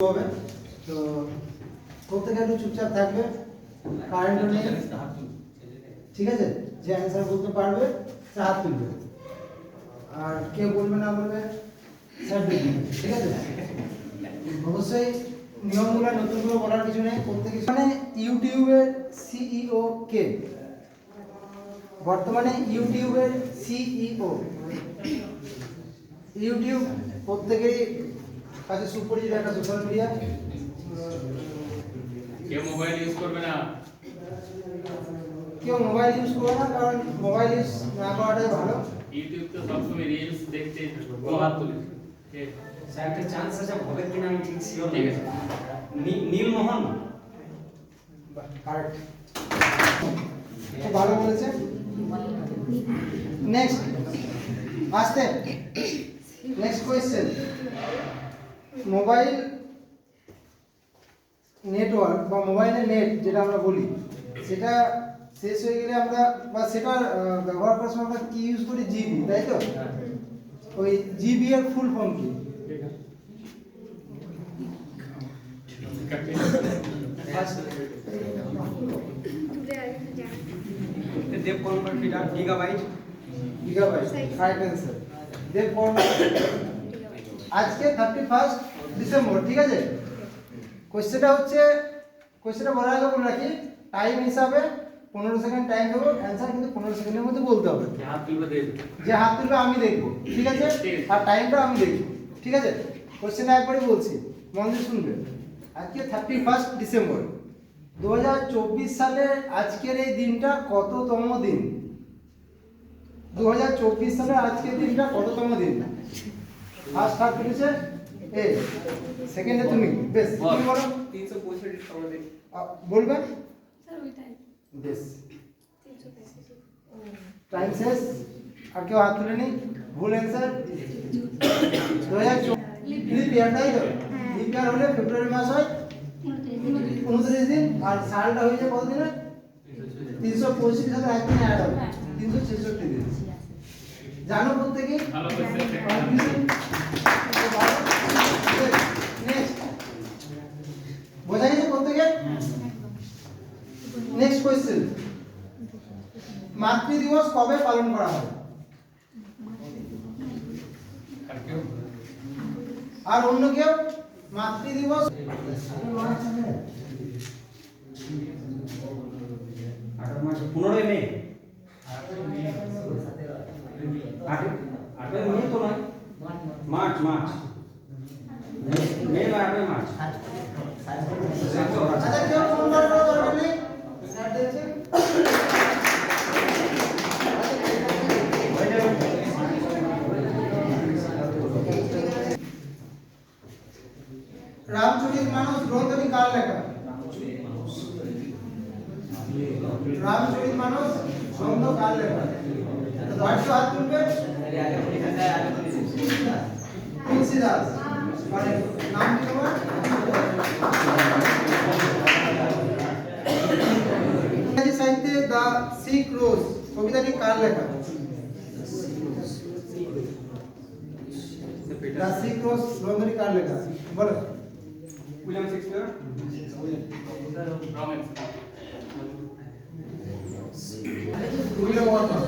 হবে তো প্রত্যেকে একটু চুপচাপ থাকবে, কারেন্ট নেই, ঠিক আছে? যে অ্যান্সার বলতে পারবে সে হাত তুলবে, আর কেউ বলবে না বলবে স্যার দেখবে, ঠিক আছে? অবশ্যই নিয়মগুলো নতুন করে বলার কিছু নেই। প্রত্যেকে মানে ইউটিউবের সিইও কে? বর্তমানে ইউটিউবের সিইও। ইউটিউব প্রত্যেকেরই কাছে সুপরিচিত একটা সোশ্যাল মিডিয়া। কেউ মোবাইল ইউজ করবে না, কেউ মোবাইল ইউজ করবে না, কারণ মোবাইল ইউজ না করাটাই ভালো। ইউটিউব তো সবসময় রিলস দেখতে থাকবো। হাত তুলে স্যার একটা চান্স আছে হবে কিনা আমি ঠিক শিওর ঠিক আছে। নীলমোহন কারেক্ট, খুব ভালো বলেছে। নেক্সট আসতে নেক্সট কোয়েশ্চেন, মোবাইল নেটওয়ার্ক বা মোবাইলের নেট যেটা আমরা বলি, সেটা শেষ হয়ে গেলে আমরা বা সেটা ব্যবহার করার সময় আমরা কি ইউজ করি? জিবি, তাই তো? ওই জিবি এর ফুল ফর্ম কি? Dev converter gigabyte. Gigabyte, right answer. Dev আজকে 31 ডিসেম্বর, ঠিক আছে? কোশ্চেনটা হচ্ছে, কোশ্চেনটা বলার আগে বলে রাখি, টাইম হিসাবে 15 সেকেন্ড টাইম দেবো, অ্যান্সার কিন্তু 15 সেকেন্ডের মধ্যে বলতে হবে। হাত তুলবে দেবে, যে হাত তুলবে আমি দেখবো, ঠিক আছে? আর টাইমটা আমি দেখবো, ঠিক আছে? কোশ্চেনটা একবারই বলছি, মন দিয়ে শুনবে। আজকে 31 ডিসেম্বর 2024 সালের আজকের এই দিনটা কততম দিন? 2024 সালের আজকের দিনটা কততম দিন? ফার্স্ট হাফ করেছে এ, সেকেন্ডে তুমি, বেশ তুমি বলো। 365 তম দিন। বলবে স্যার ওইটাই বেশ। 365 টাইম শেষ, আর কেউ হাত তুলে নি, ভুল অ্যান্সার। 2024 লিপ ইয়ার, তাই তো? লিপ ইয়ার হলে ফেব্রুয়ারি মাস হয় 29 দিন, আর সালটা হয়ে যায় কত দিনে? 365 সাথে এক দিন অ্যাড হবে, 366 দিন। জানো প্রত্যেকে? ভালো কোশ্চেন। নেক্সট বোঝা গেছে প্রত্যেকে? নেক্সট কোয়েশ্চেন, মাতৃ দিবস কবে পালন করা হয়? আর অন্য কেউ? মাতৃ দিবস 15 মে। 8 মে তো নয়, মার্চ মে বা 8 মার্চ। আচ্ছা, কেউ ফোন করার দরকার নেই, স্যার দিয়েছে। রামচরিতমানস গ্রন্থটি কার লেখা? রামচরিতমানস গ্রন্থ কার লেখা? দর্শক হাত তুলবে। তুলসীদাস। নাম কি তোমার? ইংরেজি সাহিত্যে দ্য সিক রোজ কবিতাটি কার লেখা? দ্য সিক রোজ গ্রন্থটি কার লেখা? বলো। William Shakespeare. Ramesh William Watson.